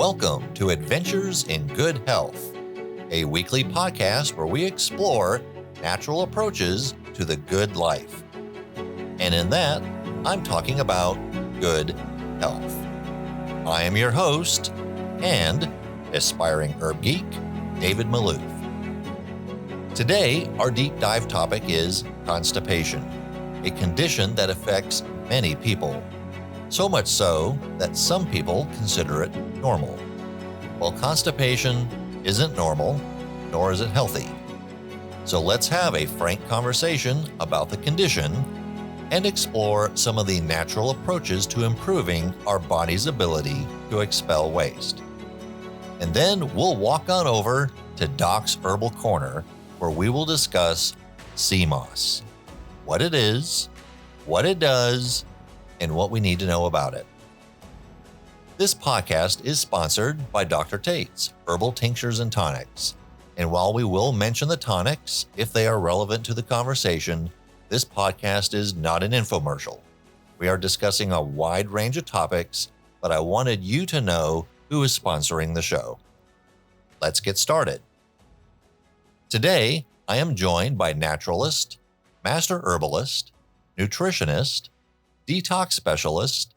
Welcome to Adventures in Good Health, a weekly podcast where we explore natural approaches to the good life. And in that, I'm talking about good health. I am your host and aspiring herb geek, David Maloof. Today, our deep dive topic is constipation, a condition that affects many people. So much so that some people consider it normal. Well, constipation isn't normal, nor is it healthy. So let's have a frank conversation about the condition and explore some of the natural approaches to improving our body's ability to expel waste. And then we'll walk on over to Doc's Herbal Corner, where we will discuss sea moss, what it is, what it does, and what we need to know about it. This podcast is sponsored by Dr. Tates, Herbal Tinctures and Tonics. And while we will mention the tonics if they are relevant to the conversation, this podcast is not an infomercial. We are discussing a wide range of topics, but I wanted you to know who is sponsoring the show. Let's get started. Today, I am joined by naturalist, master herbalist, nutritionist, detox specialist,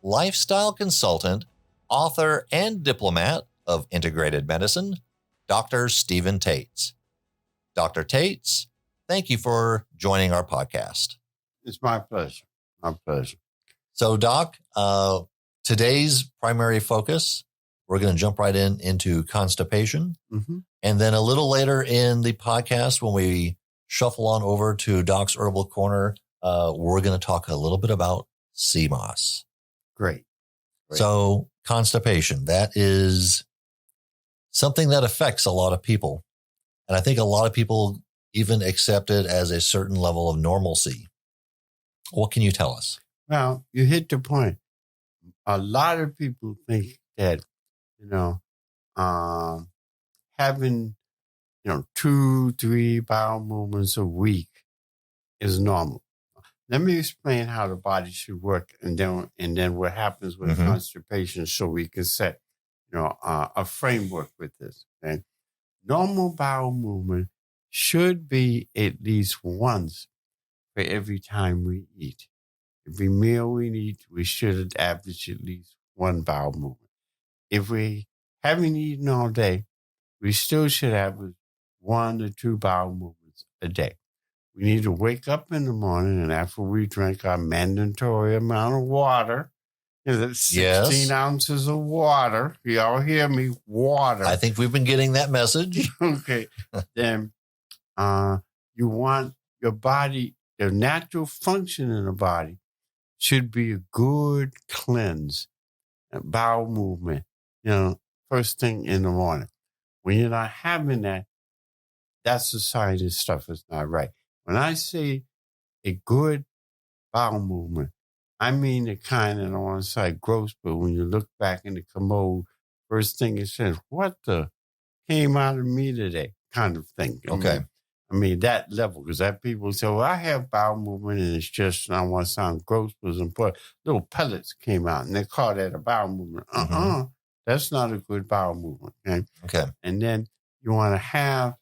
lifestyle consultant, author, and diplomat of integrated medicine, Dr. Stephen Tates. Dr. Tates, thank you for joining our podcast. It's my pleasure. My pleasure. So, Doc, today's primary focus, we're going to jump right into constipation. Mm-hmm. And then a little later in the podcast, when we shuffle on over to Doc's Herbal Corner, we're going to talk a little bit about sea moss. Great. So constipation, that is something that affects a lot of people. And I think a lot of people even accept it as a certain level of normalcy. What can you tell us? Well, you hit the point. A lot of people think that, having, 2-3 bowel movements a week is normal. Let me explain how the body should work, and then what happens with constipation, so we can set, a framework with this. Okay? Normal bowel movement should be at least once for every time we eat. Every meal we eat, we should average at least one bowel movement. If we haven't eaten all day, we still should average 1 to 2 bowel movements a day. We need to wake up in the morning, and after we drink our mandatory amount of water, that's 16 ounces of water. You all hear me? Water. I think we've been getting that message. Okay. Then you want your body, the natural function in the body should be a good cleanse, a bowel movement, first thing in the morning. When you're not having that, that's the sign this stuff is not right. When I say a good bowel movement, I mean the kind that I want to say gross, but when you look back in the commode, first thing it says, what the came out of me today kind of thing. Okay. I mean that level, because that people say, well, I have bowel movement and it's just, and I want to sound gross, but little pellets came out and they call that a bowel movement. That's not a good bowel movement. Okay. And then you want to have a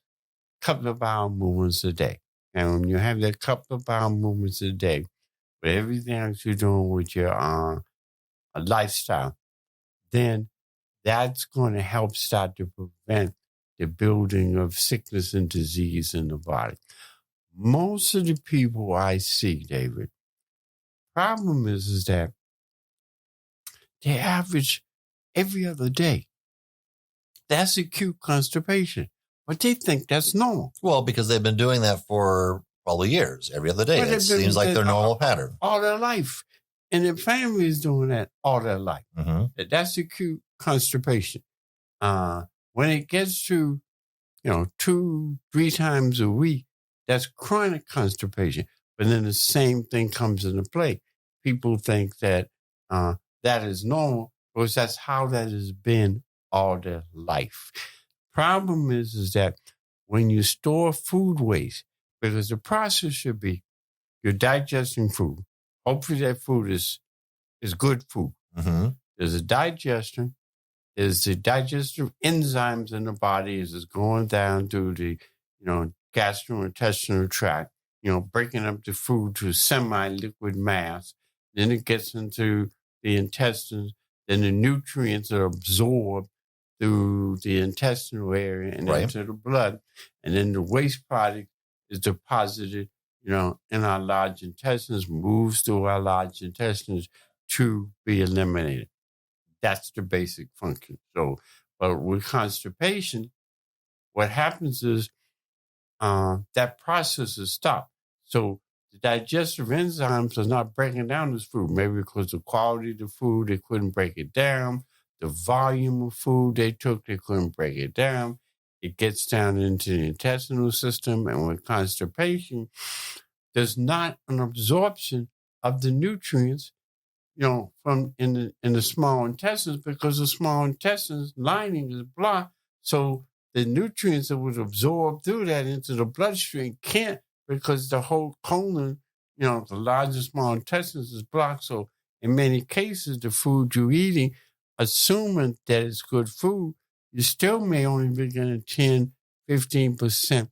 couple of bowel movements a day. And when you have that couple of bowel movements a day, with everything else you're doing with your lifestyle, then that's going to help start to prevent the building of sickness and disease in the body. Most of the people I see, David, problem is that they average every other day. That's acute constipation. But they think that's normal. Well, because they've been doing that for probably years, every other day. It seems like their normal pattern. All their life. And their family is doing that all their life. Mm-hmm. That's acute constipation. When it gets to, 2-3 times a week, that's chronic constipation. But then the same thing comes into play. People think that that is normal because that's how that has been all their life. Problem is that when you store food waste, because the process should be you're digesting food. Hopefully that food is good food. Mm-hmm. There's a digestion. is the digestive enzymes in the body is going down through the, gastrointestinal tract, breaking up the food to semi-liquid mass. Then it gets into the intestines. Then the nutrients are absorbed through the intestinal area and into the blood. And then the waste product is deposited, in our large intestines, moves through our large intestines to be eliminated. That's the basic function. So, but with constipation, what happens is that process is stopped. So the digestive enzymes are not breaking down this food, maybe because the quality of the food, they couldn't break it down. The volume of food they took, they couldn't break it down. It gets down into the intestinal system. And with constipation, there's not an absorption of the nutrients, from in the small intestines, because the small intestines lining is blocked. So the nutrients that would absorb through that into the bloodstream can't, because the whole colon, the large and small intestines is blocked. So in many cases, the food you're eating, assuming that it's good food, you still may only be getting 10, 15%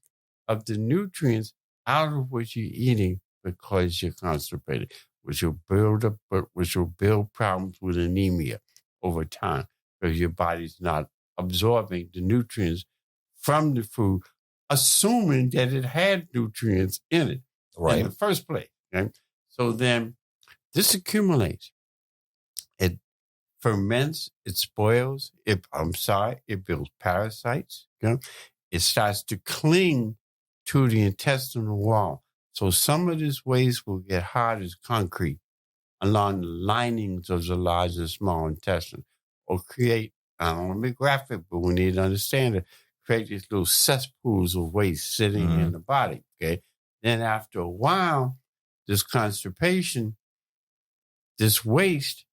of the nutrients out of what you're eating because you're constipated, which will build problems with anemia over time, because your body's not absorbing the nutrients from the food, assuming that it had nutrients in it in the first place. Okay? So then this accumulates. It ferments, it spoils, it builds parasites. It starts to cling to the intestinal wall. So some of this waste will get hard as concrete along the linings of the large and small intestine, or create, I don't want to be graphic, but we need to understand it, create these little cesspools of waste sitting in the body, okay? Then after a while, this constipation, this waste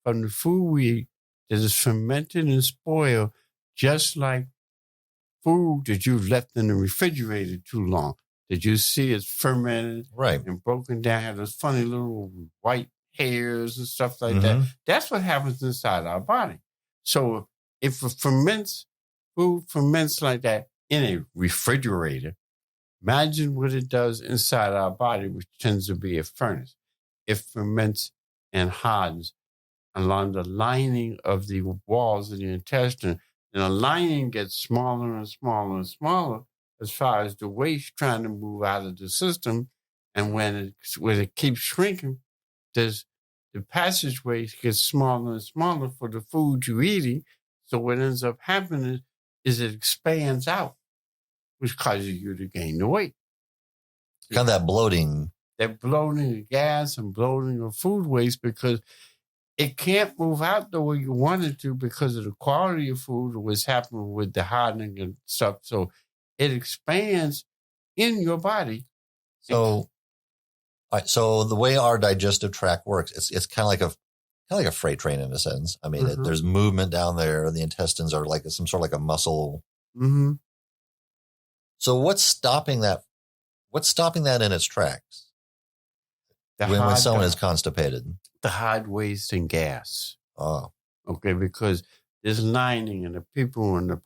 from the food we eat that is fermented and spoiled, just like food that you've left in the refrigerator too long. Did you see it's fermented and broken down, have those funny little white hairs and stuff like that? That's what happens inside our body. So if food ferments like that in a refrigerator, imagine what it does inside our body, which tends to be a furnace. It ferments and hardens along the lining of the walls of the intestine. And the lining gets smaller and smaller and smaller as far as the waste trying to move out of the system. And when it keeps shrinking, the passageways get smaller and smaller for the food you're eating. So what ends up happening is it expands out, which causes you to gain the weight. Kind of that bloating. That bloating of gas and bloating of food waste, because it can't move out the way you want it to because of the quality of food or what's happening with the hardening and stuff. So it expands in your body. So the way our digestive tract works, it's kind of like a freight train in a sense. I mean, there's movement down there. The intestines are like some sort of like a muscle. So what's stopping that? What's stopping that in its tracks when someone is constipated? The hard waste and gas. Oh, okay, because this lining, and the people in the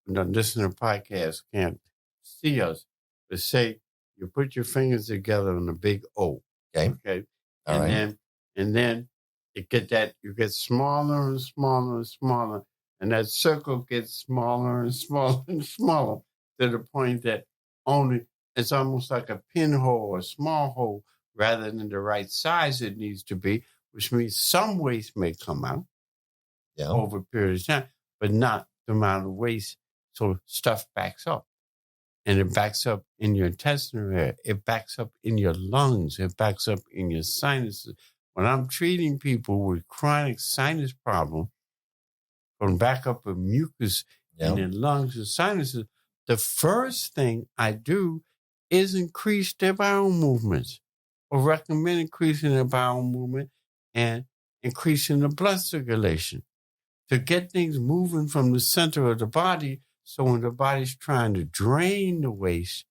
listening to the podcast can't see us, but say you put your fingers together on a big O. Okay. And then you get smaller and smaller and smaller, and that circle gets smaller and smaller and smaller to the point that it's almost like a pinhole, a small hole, rather than the right size it needs to be, which means some waste may come out over a period of time, but not the amount of waste. So stuff backs up. And it backs up in your intestinal area. It backs up in your lungs. It backs up in your sinuses. When I'm treating people with chronic sinus problem, from backup of mucus in their lungs and sinuses, the first thing I do is increase their bowel movements, or recommend increasing their bowel movement and increasing the blood circulation to get things moving from the center of the body. So when the body's trying to drain the waste,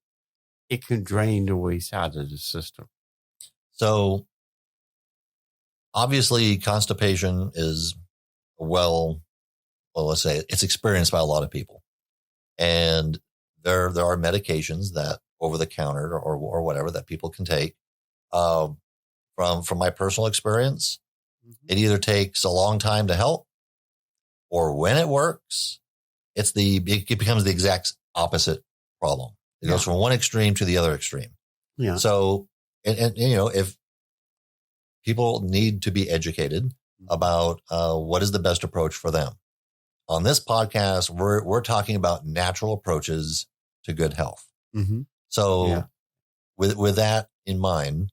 it can drain the waste out of the system. So obviously constipation is a well, let's say it's experienced by a lot of people. And there are medications that over the counter or whatever that people can take. From my personal experience, it either takes a long time to help, or when it works, it becomes the exact opposite problem. It goes from one extreme to the other extreme. Yeah. So, and if people need to be educated about what is the best approach for them. On this podcast, we're talking about natural approaches to good health. Mm-hmm. So with that in mind,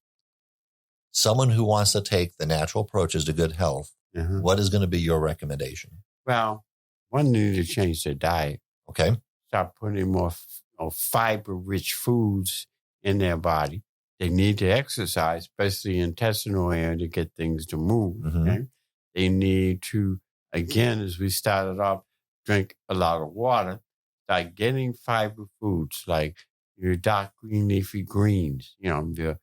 someone who wants to take the natural approaches to good health, what is going to be your recommendation? Well, one need to change their diet. Okay. Start putting more fiber-rich foods in their body. They need to exercise, especially intestinal area, to get things to move. Mm-hmm. Okay? They need to, again, as we started off, drink a lot of water. Start getting fiber foods like your dark green leafy greens, your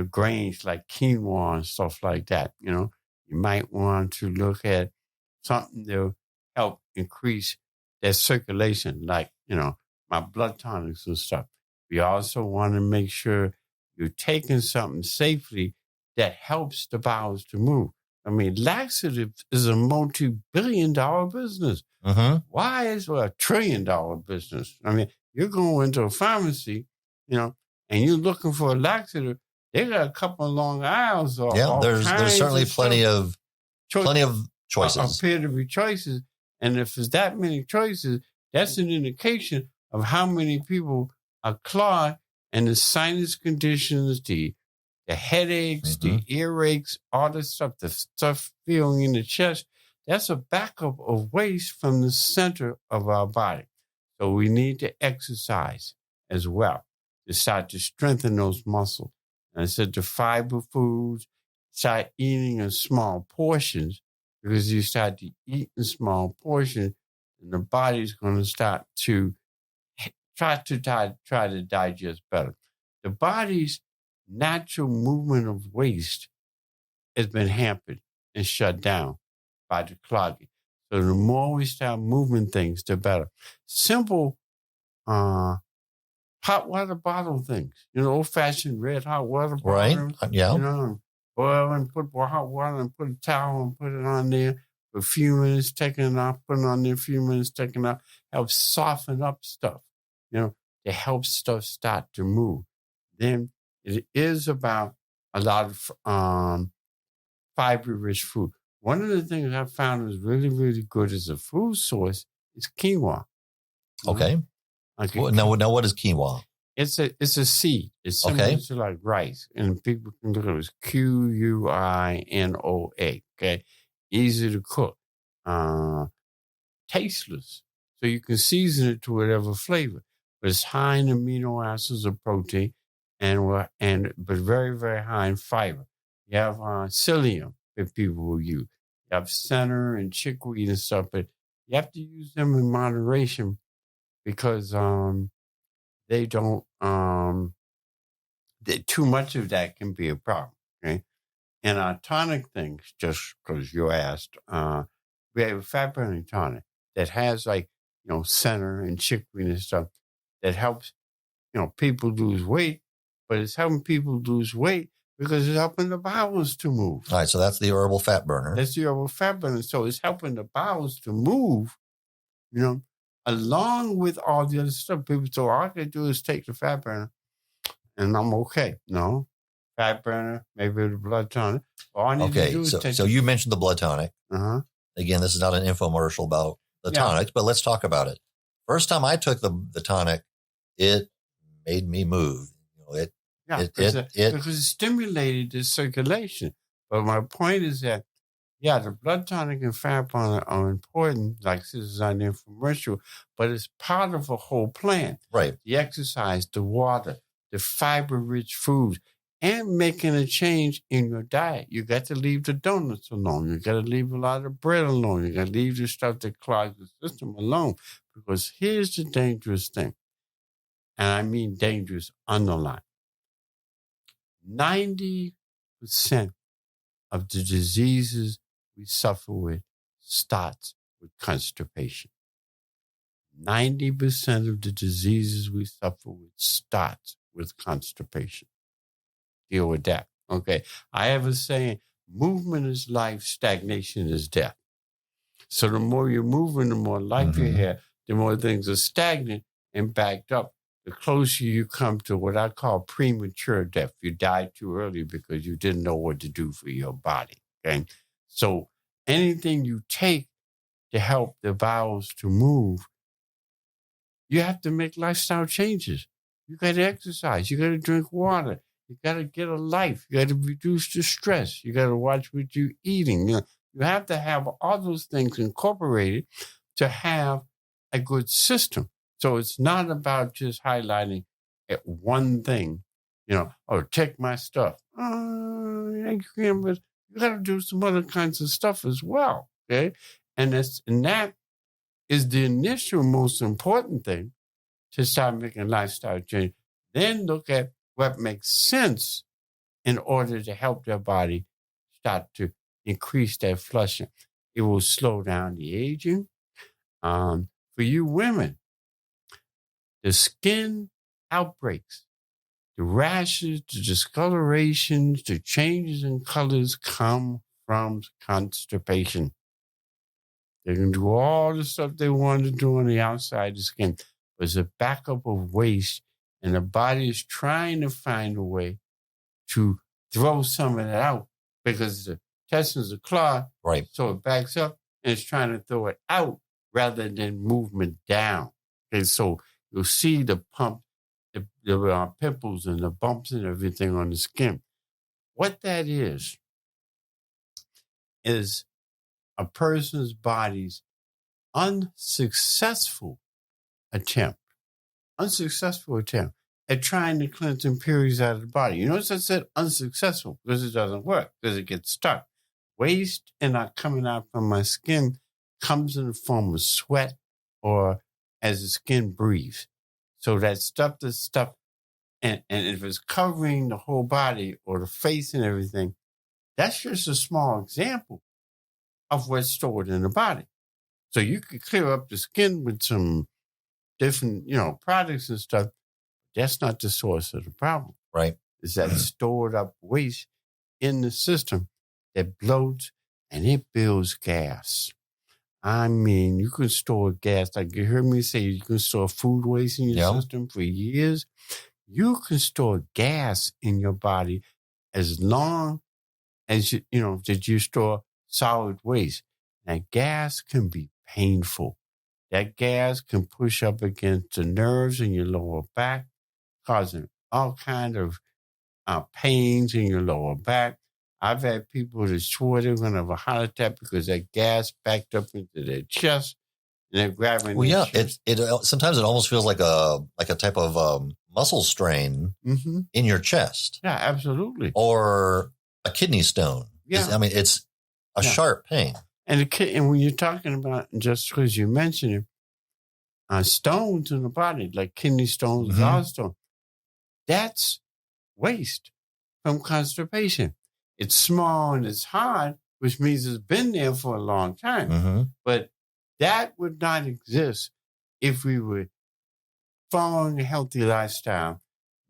grains like quinoa and stuff like that. You might want to look at something to help increase their circulation, like, my blood tonics and stuff. We also want to make sure you're taking something safely that helps the bowels to move. I mean, laxative is a multi-billion-dollar business. Mm-hmm. Why is it $1 trillion business? I mean, you're going into a pharmacy, and you're looking for a laxative. They got a couple of long aisles. There's certainly plenty of choices. Appear to be choices, and if there's that many choices, that's an indication of how many people are clogged, and the sinus conditions, the headaches, the earaches, all the stuff feeling in the chest. That's a backup of waste from the center of our body. So we need to exercise as well to start to strengthen those muscles. And I said the fiber foods, start eating in small portions, because you start to eat in small portions, and the body's going to start to try to digest better. The body's natural movement of waste has been hampered and shut down by the clogging. So the more we start moving things, the better. Simple hot water bottle things. Old-fashioned red hot water bottle. Right, yeah. Boil and put hot water and put a towel and put it on there for a few minutes, taking it off, put it on there a few minutes, taking it off. Helps soften up stuff, to help stuff start to move. Then it is about a lot of fiber-rich food. One of the things I found is really, really good as a food source is quinoa. Okay. Now, what is quinoa? It's a seed. It's similar to like rice, and people can look at it as Quinoa. Okay, easy to cook, tasteless, so you can season it to whatever flavor. But it's high in amino acids of protein, but very, very high in fiber. You have psyllium that people will use. You have senna and chickweed and stuff, but you have to use them in moderation, because they don't, too much of that can be a problem, okay? And our tonic things, just because you asked, we have a fat burning tonic that has senna and chickweed and stuff that helps, people lose weight, but it's helping people lose weight because it's helping the bowels to move. All right, so that's the herbal fat burner. That's the herbal fat burner. So it's helping the bowels to move, along with all the other stuff. People say, all I can do is take the fat burner and I'm okay. No, fat burner, maybe the blood tonic. All I need to do is take. So you mentioned the blood tonic. Again, this is not an infomercial about the tonics, but let's talk about it. First time I took the tonic, it made me move. Because it stimulated the circulation. But my point is that, the blood tonic and fat burner are important, like this is an infomercial, but it's part of a whole plan. Right. The exercise, the water, the fiber-rich foods, and making a change in your diet. You got to leave the donuts alone. You got to leave a lot of bread alone. You got to leave the stuff that clogs the system alone. Because here's the dangerous thing, and I mean dangerous underline. 90% of the diseases we suffer with starts with constipation. 90% of the diseases we suffer with starts with constipation. Deal with that. Okay. I have a saying, movement is life, stagnation is death. So the more you're moving, the more life you have, the more things are stagnant and backed up. The closer you come to what I call premature death. You died too early because you didn't know what to do for your body. Okay. So anything you take to help the bowels to move, you have to make lifestyle changes. You got to exercise. You got to drink water. You got to get a life. You got to reduce the stress. You got to watch what you're eating. You have to have all those things incorporated to have a good system. So it's not about just highlighting one thing, take my stuff. But you got to do some other kinds of stuff as well. Okay. And that is the initial most important thing to start making lifestyle change. Then look at what makes sense in order to help their body start to increase that flushing. It will slow down the aging. For you women, the skin outbreaks, the rashes, the discolorations, the changes in colors come from constipation. They can do all the stuff they want to do on the outside of the skin. But it's a backup of waste, and the body is trying to find a way to throw some of that out because the intestines are clogged. Right. So it backs up and it's trying to throw it out rather than movement down. And so you'll see the pump, the pimples and the bumps and everything on the skin. What that is a person's body's unsuccessful attempt at trying to cleanse impurities out of the body. You notice I said unsuccessful because it doesn't work, because it gets stuck. Waste and not coming out from my skin comes in the form of sweat or as the skin breathes. So that stuff, and if it's covering the whole body or the face and everything, that's just a small example of what's stored in the body. So you could clear up the skin with some different, products and stuff. That's not the source of the problem. Right. It's that stored up waste in the system that bloats and it builds gas. I mean, you can store gas. Like you heard me say, you can store food waste in your system for years. You can store gas in your body as long as that you store solid waste. Now, gas can be painful. That gas can push up against the nerves in your lower back, causing all kind of pains in your lower back. I've had people that swore they're going to have a heart attack because that gas backed up into their chest and they're grabbing. Well, yeah, it sometimes it almost feels like a type of muscle strain in your chest. Yeah, absolutely. Or a kidney stone. Yeah, it's a sharp pain. And when you're talking about, just because you mentioned it, stones in the body, like kidney stones, gallstones, that's waste from constipation. It's small and it's hard, which means it's been there for a long time. But that would not exist if we were following a healthy lifestyle,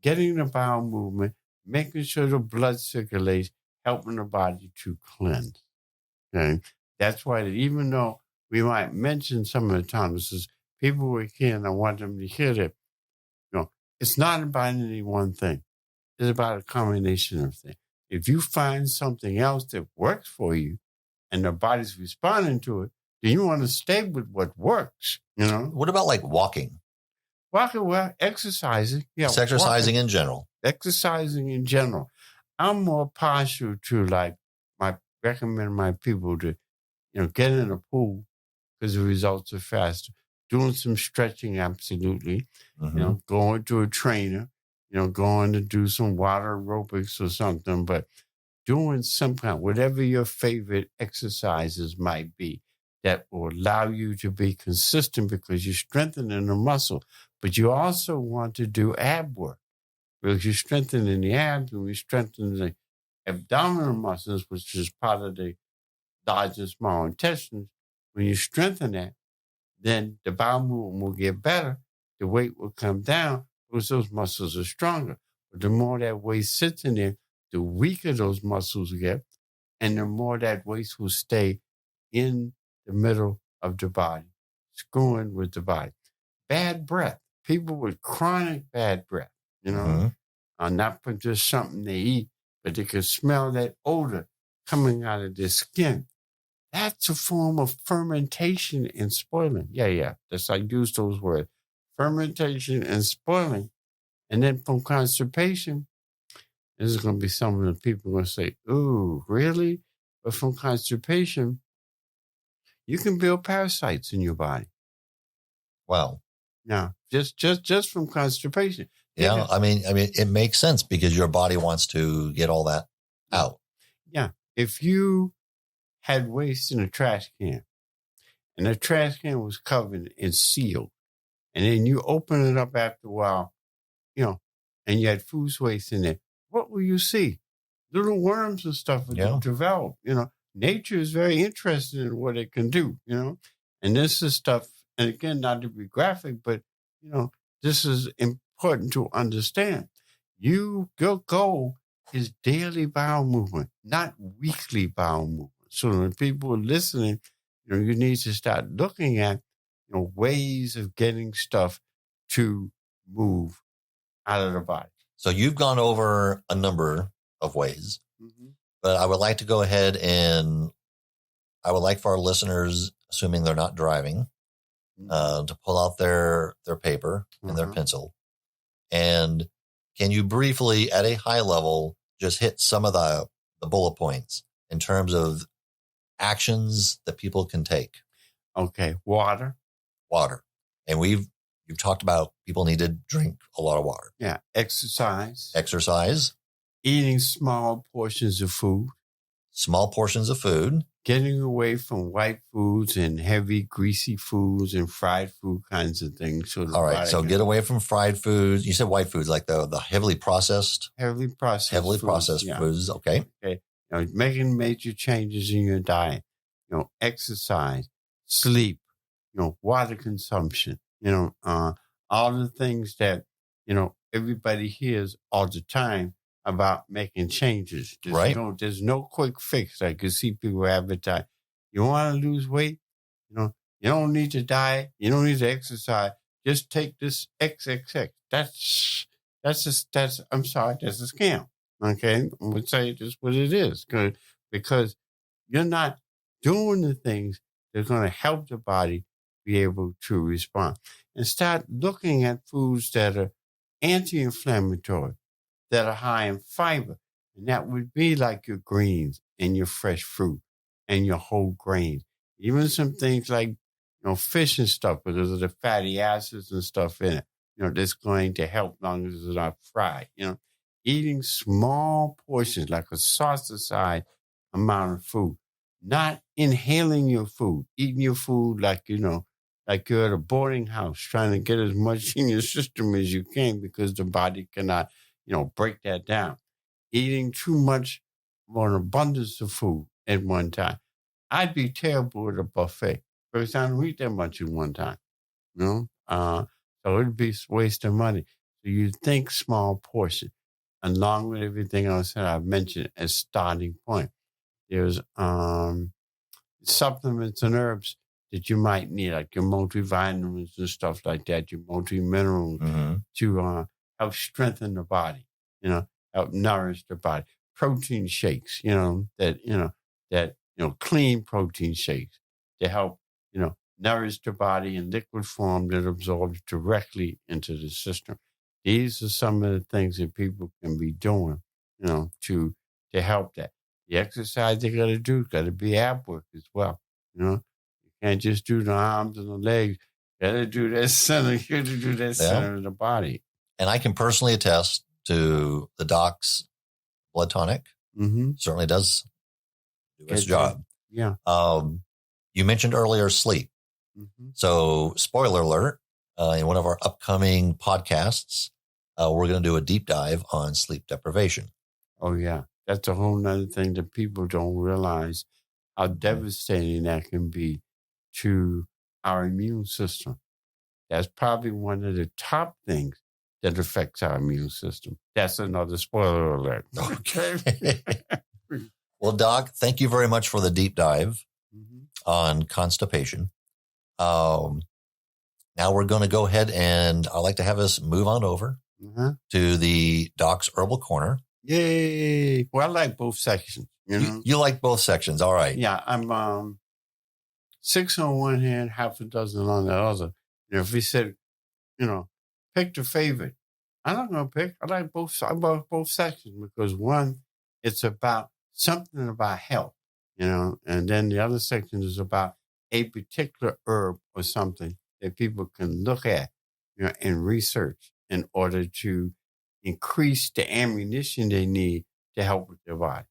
getting the bowel movement, making sure the blood circulates, helping the body to cleanse. Okay? That's why that even though we might mention some of the tonics, people were here and I want them to hear that, it's not about any one thing. It's about a combination of things. If you find something else that works for you and the body's responding to it, then you want to stay with what works, What about like walking? Walking, well, exercising. Yeah, just exercising in general. Exercising in general. I'm more partial to recommend my people to, get in a pool because the results are faster. Doing some stretching, absolutely. Going to a trainer, going to do some water aerobics or something, but doing some kind, whatever your favorite exercises might be, that will allow you to be consistent because you're strengthening the muscle. But you also want to do ab work because you're strengthening the abs and we strengthen the abdominal muscles, which is part of the large and small intestines. When you strengthen that, then the bowel movement will get better. The weight will come down because those muscles are stronger. But the more that weight sits in there, the weaker those muscles get, and the more that weight will stay in the middle of the body, screwing with the body. Bad breath. People with chronic bad breath, are not from just something they eat, but they can smell that odor coming out of their skin. That's a form of fermentation and spoiling. Yeah. That's I use those words. Fermentation and spoiling. And then from constipation, this is going to be some of the people going to say, ooh, really? But from constipation, you can build parasites in your body. Wow. Now, just from constipation. Yeah, I mean, it makes sense because your body wants to get all that out. Yeah. If you had waste in a trash can, and the trash can was covered and sealed, and then you open it up after a while, and you had food waste in there, what will you see? Little worms and stuff will develop. Nature is very interested in what it can do, and this is stuff, and again, not to be graphic, but, this is important to understand. Your goal is daily bowel movement, not weekly bowel movement. So when people are listening, you need to start looking at, ways of getting stuff to move out of the body. So you've gone over a number of ways, but I would like to go ahead and I would like for our listeners, assuming they're not driving, to pull out their paper and their pencil. And can you briefly, at a high level, just hit some of the bullet points in terms of actions that people can take? Okay. Water. And you've talked about people need to drink a lot of water. Yeah. Exercise. Eating small portions of food. Getting away from white foods and heavy, greasy foods and fried food kinds of things. All right. So get away from fried foods. You said white foods, like the heavily processed. Heavily processed foods. Okay. Making major changes in your diet. Exercise, sleep, water consumption, all the things that, everybody hears all the time about making changes. There's no quick fix. I can see people advertise. You want to lose weight? You don't need to diet. You don't need to exercise. Just take this XXX. That's a scam. Okay? I'm going to say just what it is. Because you're not doing the things that are going to help the body be able to respond. And start looking at foods that are anti-inflammatory, that are high in fiber. And that would be like your greens and your fresh fruit and your whole grains. Even some things like, fish and stuff because of the fatty acids and stuff in it. That's going to help as long as it's not fried. Eating small portions, like a saucer-sized amount of food. Not inhaling your food. Eating your food like you're at a boarding house, trying to get as much in your system as you can because the body cannot break that down. Eating too much or an abundance of food at one time. I'd be terrible at a buffet because I don't eat that much at one time. So it'd be a waste of money. So you think small portion, along with everything else that I've mentioned as starting point. There's supplements and herbs that you might need, like your multivitamins and stuff like that, your multi-minerals to help strengthen the body, help nourish the body. Protein shakes, that clean protein shakes to help, nourish the body in liquid form that absorbs directly into the system. These are some of the things that people can be doing, to help that. The exercise they got to do got to be ab work as well. You can't just do the arms and the legs. You got to do that center. You got to do that center of the body. And I can personally attest to the doc's blood tonic. Certainly does do its job. Yeah. You mentioned earlier sleep. So, spoiler alert, in one of our upcoming podcasts, we're going to do a deep dive on sleep deprivation. Oh, yeah. That's a whole nother thing that people don't realize how devastating that can be to our immune system. That's probably one of the top things that affects our immune system. That's another spoiler alert. Okay. Well, Doc, thank you very much for the deep dive on constipation. Now we're going to go ahead and I'd like to have us move on over to the Doc's Herbal Corner. Yay. Well, I like both sections. You like both sections. All right. Yeah. I'm 6 on one hand, half a dozen on the other. If we said, pick the favorite, I'm not going to pick. I like both sections because one, it's about something about health, and then the other section is about a particular herb or something that people can look at, and research in order to increase the ammunition they need to help with their body.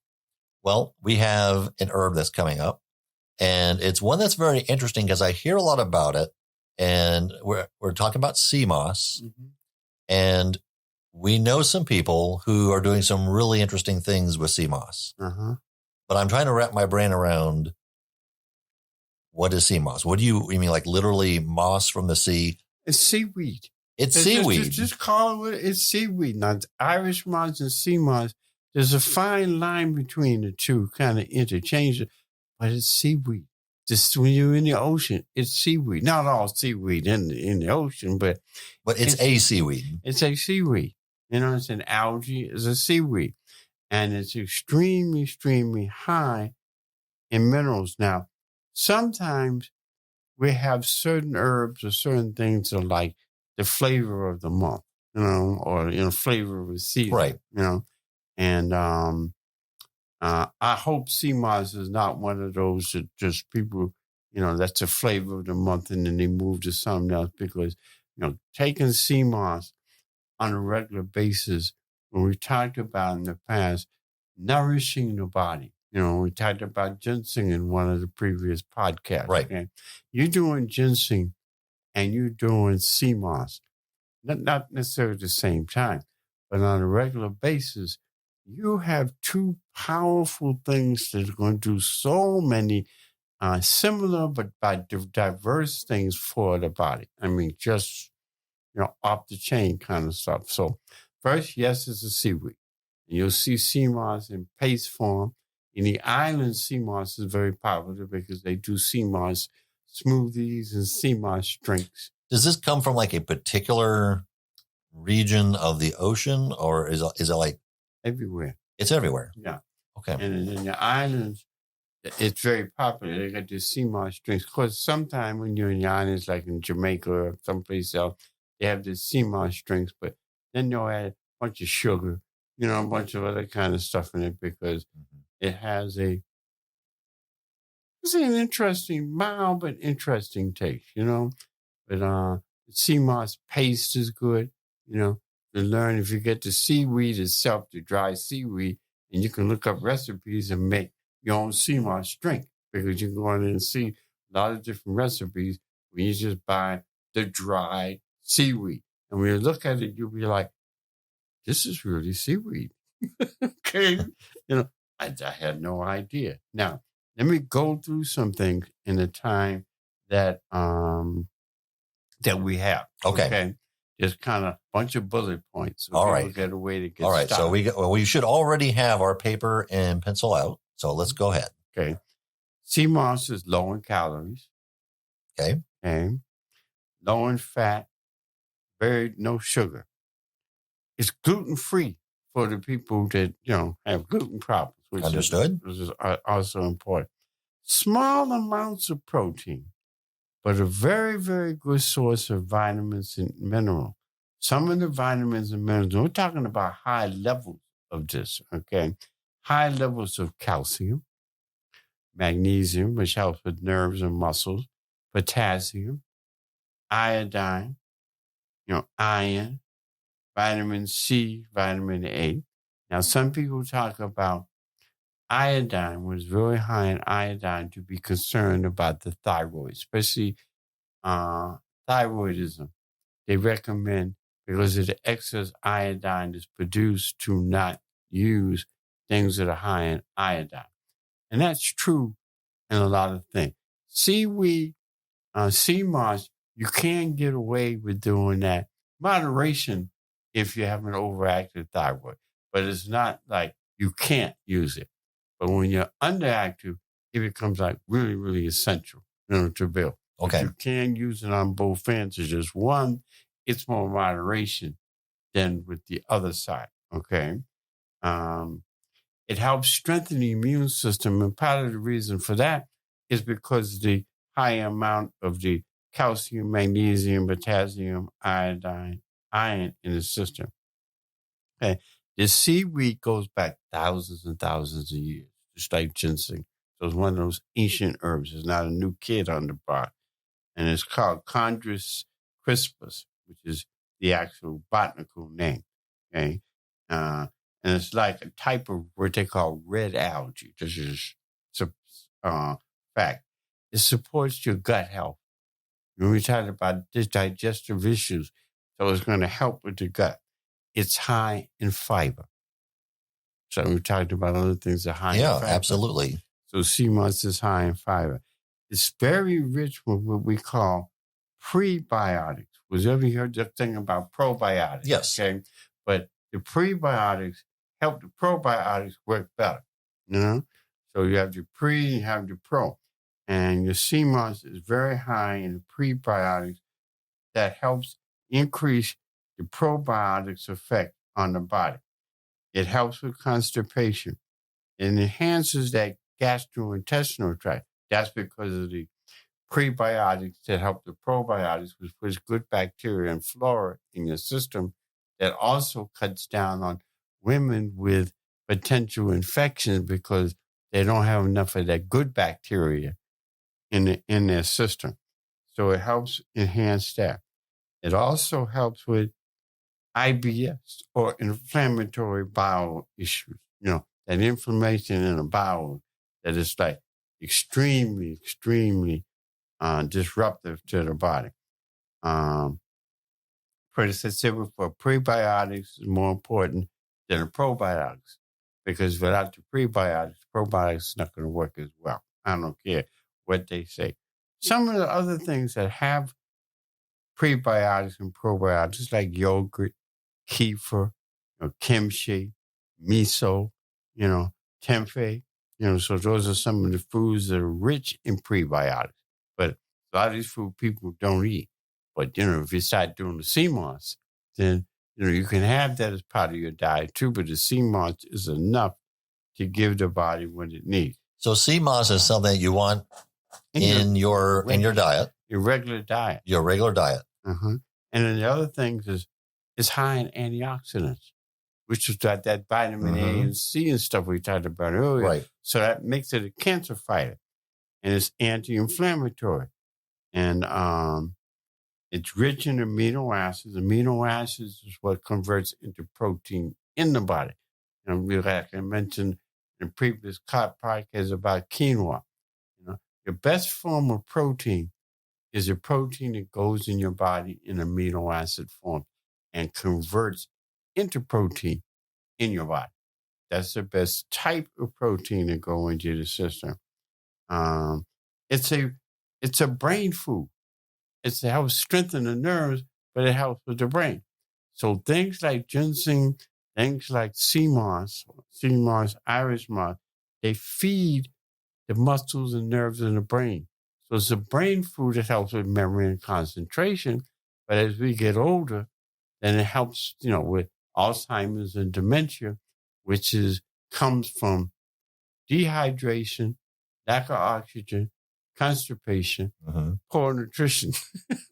Well, we have an herb that's coming up, and it's one that's very interesting because I hear a lot about it, and we're talking about sea moss, and we know some people who are doing some really interesting things with sea moss. But I'm trying to wrap my brain around what is sea moss? What do you mean, like literally moss from the sea? It's seaweed. It's seaweed. Just call it it's seaweed. Now, Irish moss and sea moss, there's a fine line between the two, kind of interchange, but it's seaweed. Just when you're in the ocean, it's seaweed. Not all seaweed in the ocean, but it's a seaweed. It's a seaweed. It's an algae. It's a seaweed. And it's extremely, extremely high in minerals. Now, sometimes we have certain herbs or certain things that are like the flavor of the month, or, flavor of the season. Right. And I hope sea moss is not one of those that just people, that's the flavor of the month and then they move to something else because, taking sea moss on a regular basis, when we talked about in the past, nourishing the body. We talked about ginseng in one of the previous podcasts. Right. Okay? You're doing ginseng and you're doing sea moss, not necessarily at the same time, but on a regular basis, you have two powerful things that are going to do so many similar but by diverse things for the body. I mean, just, off the chain kind of stuff. So first, yes, it's a seaweed. And you'll see sea moss in paste form. In the islands, sea moss is very popular because they do sea moss smoothies and sea moss drinks. Does this come from like a particular region of the ocean, or is it like everywhere? It's everywhere. Yeah. Okay. And in the islands, it's very popular. They got the sea moss drinks. Of course, sometime when you're in the islands, like in Jamaica or someplace else, they have the sea moss drinks, but then they'll add a bunch of sugar, a bunch of other kind of stuff in it because it has it's an interesting, mild but interesting taste, But sea moss paste is good, To learn if you get the seaweed itself, the dry seaweed, and you can look up recipes and make your own sea moss drink because you can go in and see a lot of different recipes when you just buy the dry seaweed. And when you look at it, you'll be like, this is really seaweed. Okay. I had no idea. Now, let me go through some things in the time that we have. Okay. Just kind of a bunch of bullet points. So all right. Get a way to get all right. started. So we should already have our paper and pencil out. So let's go ahead. Okay. Sea moss is low in calories. Okay. Low in fat. No sugar. It's gluten-free for the people that, have gluten problems. Understood. Which is also important. Small amounts of protein, but a very, very good source of vitamins and minerals. Some of the vitamins and minerals, we're talking about high levels of this, okay? High levels of calcium, magnesium, which helps with nerves and muscles, potassium, iodine, iron, vitamin C, vitamin A. Now, some people talk about iodine, was very high in iodine to be concerned about the thyroid, especially thyroidism. They recommend, because of the excess iodine that's produced, to not use things that are high in iodine. And that's true in a lot of things. Seaweed sea moss, you can get away with doing that. Moderation if you have an overactive thyroid, but it's not like you can't use it. But when you're underactive, it becomes like really, really essential, to build. Okay. But you can use it on both ends. It's just one, it's more moderation than with the other side. Okay. It helps strengthen the immune system. And part of the reason for that is because of the high amount of the calcium, magnesium, potassium, iodine, iron in the system. Okay. The seaweed goes back thousands and thousands of years, just like ginseng. So it's one of those ancient herbs. It's not a new kid on the block. And it's called Chondrus crispus, which is the actual botanical name. Okay. And it's like a type of what they call red algae. This is fact. It supports your gut health. When we talk about this digestive issues, so it's going to help with the gut. It's high in fiber. So we talked about other things that are high in fiber. Yeah, absolutely. So sea moss is high in fiber. It's very rich with what we call prebiotics. Was you ever heard the thing about probiotics? Yes. Okay. But the prebiotics help the probiotics work better. So you have the pre, you have the pro. And your sea moss is very high in the prebiotics that helps increase the probiotics effect on the body. It helps with constipation. It enhances that gastrointestinal tract. That's because of the prebiotics that help the probiotics, which puts good bacteria and flora in your system. That also cuts down on women with potential infections because they don't have enough of that good bacteria in their system. So it helps enhance that. It also helps with IBS or inflammatory bowel issues. That inflammation in the bowel that is like extremely, extremely disruptive to the body. For prebiotics is more important than the probiotics because without the probiotics is not going to work as well. I don't care what they say. Some of the other things that have prebiotics and probiotics like yogurt, kefir, kimchi, miso, tempeh. So those are some of the foods that are rich in prebiotics. But a lot of these food people don't eat. But, if you start doing the sea moss, then, you can have that as part of your diet too. But the sea moss is enough to give the body what it needs. So sea moss is something that you want in your diet. Your regular diet. Your regular diet. Uh-huh. And then the other things is it's high in antioxidants, which is that vitamin A and C and stuff we talked about earlier. Right. So that makes it a cancer fighter. And it's anti-inflammatory. And it's rich in amino acids. Amino acids is what converts into protein in the body. Like I mentioned in the previous podcast about quinoa. The best form of protein is a protein that goes in your body in amino acid form and converts into protein in your body. That's the best type of protein to go into the system. It's a brain food. It helps strengthen the nerves, but it helps with the brain. So things like ginseng, things like sea moss, Irish moss, they feed the muscles and nerves in the brain. So it's a brain food that helps with memory and concentration. But as we get older, then it helps, with Alzheimer's and dementia, which comes from dehydration, lack of oxygen, constipation, poor nutrition.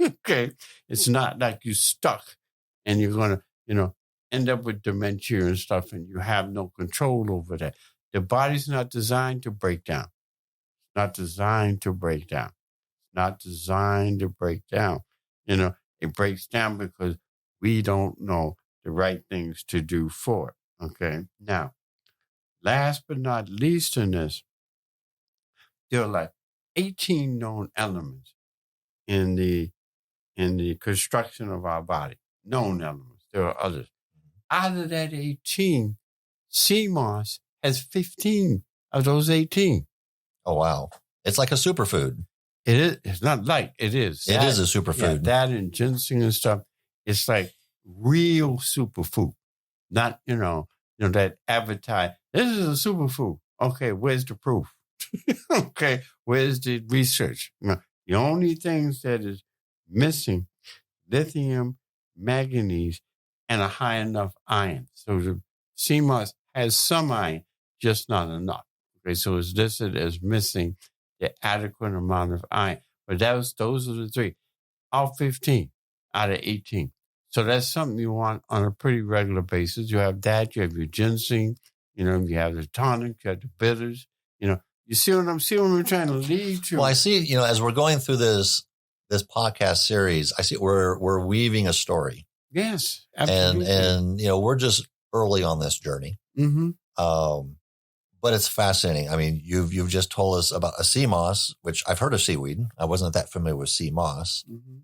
Okay. It's not like you're stuck and you're going to, end up with dementia and stuff and you have no control over that. The body's not designed to break down. It's not designed to break down. It's not designed to break down. It breaks down because we don't know the right things to do for it. Okay. Now, last but not least in this, there are like 18 known elements in the construction of our body. Known elements. There are others. Out of that 18, sea moss has 15 of those 18. Oh, wow. It's like a superfood. It is. It's not light. It is. It is a superfood. Yeah, that and ginseng and stuff. It's like real superfood. Not, that advertise. This is a superfood. Okay, where's the proof? Okay, where's the research? The only things that is missing, lithium, manganese, and a high enough iron. So the sea moss has some iron, just not enough. Okay, so it's listed as missing the adequate amount of iron. But those are the three. All 15 out of 18. So that's something you want on a pretty regular basis. You have that, you have your ginseng, you have the tonics, you have the bitters, You see what I'm trying to lead to? Well, I see, as we're going through this podcast series, I see we're weaving a story. Yes, absolutely. And we're just early on this journey. Mm-hmm. But it's fascinating. I mean, you've just told us about a sea moss, which I've heard of seaweed. I wasn't that familiar with sea moss. Mm-hmm.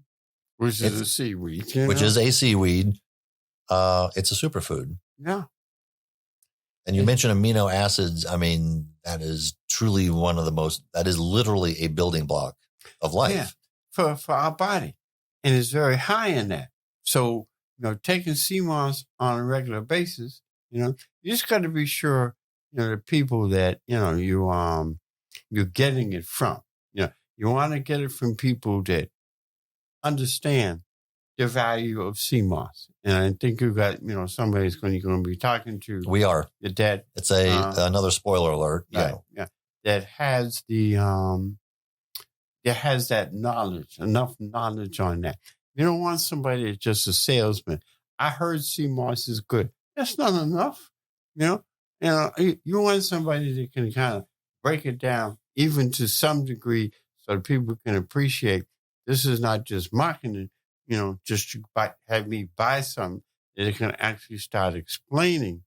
Which is a seaweed. Which is a seaweed. It's a superfood. Yeah. And you mentioned amino acids. I mean, that is truly that is literally a building block of life. Yeah, for our body. And it's very high in that. So, taking sea moss on a regular basis, you just got to be sure, the people that, you're getting it from. You want to get it from people that understand the value of sea moss. And I think you got, somebody's you're going to be talking to. We are. That it's another spoiler alert. Right, yeah. That has that knowledge, enough knowledge on that. You don't want somebody that's just a salesman. I heard sea moss is good. That's not enough. You want somebody that can kind of break it down, even to some degree, so that people can appreciate this is not just marketing, just to have me buy something, that it can actually start explaining,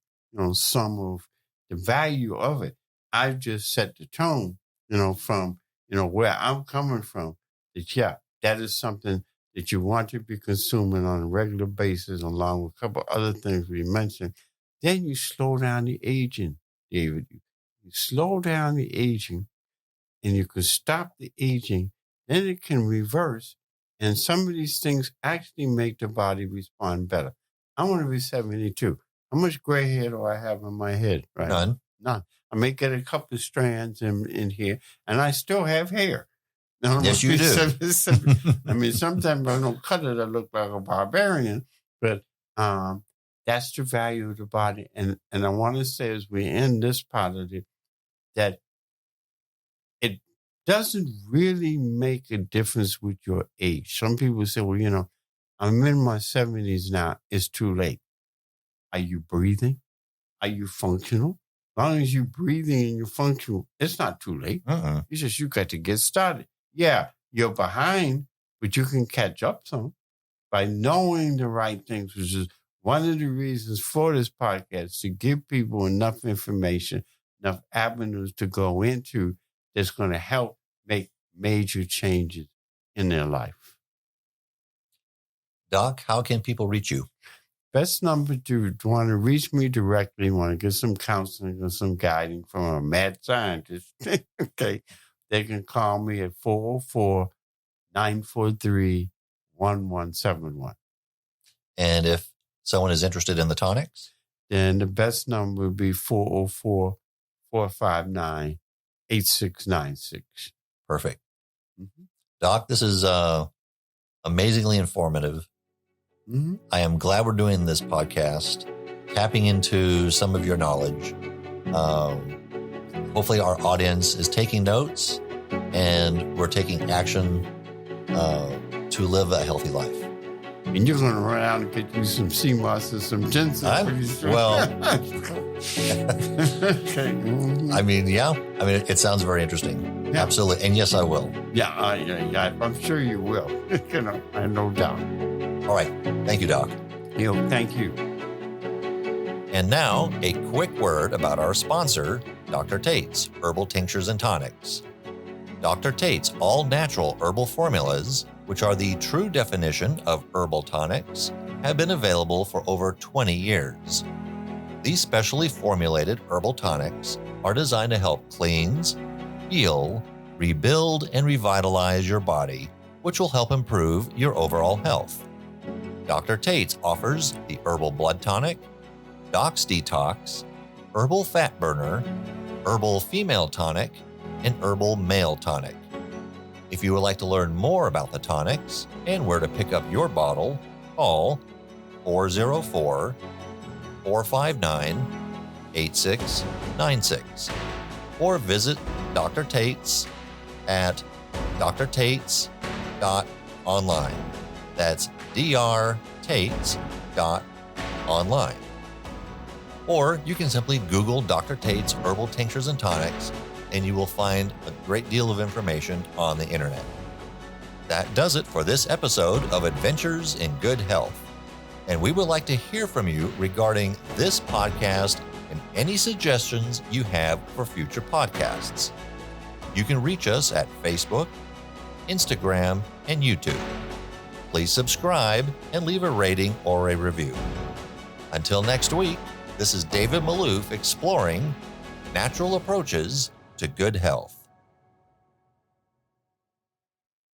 some of the value of it. I've just set the tone, from, where I'm coming from, that is something that you want to be consuming on a regular basis, along with a couple other things we mentioned. Then you slow down the aging, David. You slow down the aging, and you can stop the aging. Then it can reverse. And some of these things actually make the body respond better. I want to be 72. How much gray hair do I have in my head? Right? None. I may get a couple of strands in here, and I still have hair. Yes, you do. I mean, sometimes I don't cut it, I look like a barbarian, but that's the value of the body. And I want to say, as we end this part of it, that it doesn't really make a difference with your age. Some people say, well, I'm in my 70s now. It's too late. Are you breathing? Are you functional? As long as you're breathing and you're functional, it's not too late. It's just you got to get started. Yeah, you're behind, but you can catch up some by knowing the right things, which is one of the reasons for this podcast, to give people enough information, enough avenues to go into that's going to help make major changes in their life. Doc, how can people reach you? Best number to want to reach me directly, want to get some counseling or some guiding from a mad scientist, okay, they can call me at 404-943-1171. And if someone is interested in the tonics? Then the best number would be 404-459-8696. Perfect. Mm-hmm. Doc, this is amazingly informative. Mm-hmm. I am glad we're doing this podcast, tapping into some of your knowledge. Hopefully our audience is taking notes and we're taking action to live a healthy life. And you're going to run out and get you some sea moss and some ginseng. Well, okay. Mm-hmm. I mean, it sounds very interesting. Yeah. Absolutely. And yes, I will. Yeah, I'm sure you will. I have no doubt. All right. Thank you, Doc. Thank you. And now, a quick word about our sponsor, Dr. Tates, Herbal Tinctures and Tonics. Dr. Tates all-natural herbal formulas, which are the true definition of herbal tonics, have been available for over 20 years. These specially formulated herbal tonics are designed to help cleanse, heal, rebuild and revitalize your body, which will help improve your overall health. Dr. Tates offers the Herbal Blood Tonic, Doc's Detox, Herbal Fat Burner, Herbal Female Tonic, and Herbal Male Tonic. If you would like to learn more about the tonics and where to pick up your bottle, call 404-459-8696 or visit Dr. Tates at drtates.online. That's drtates.online. Or you can simply Google Dr. Tates Herbal Tinctures and Tonics, and you will find a great deal of information on the internet. That does it for this episode of Adventures in Good Health. And we would like to hear from you regarding this podcast and any suggestions you have for future podcasts. You can reach us at Facebook, Instagram, and YouTube. Please subscribe and leave a rating or a review. Until next week, this is David Malouf exploring natural approaches to good health.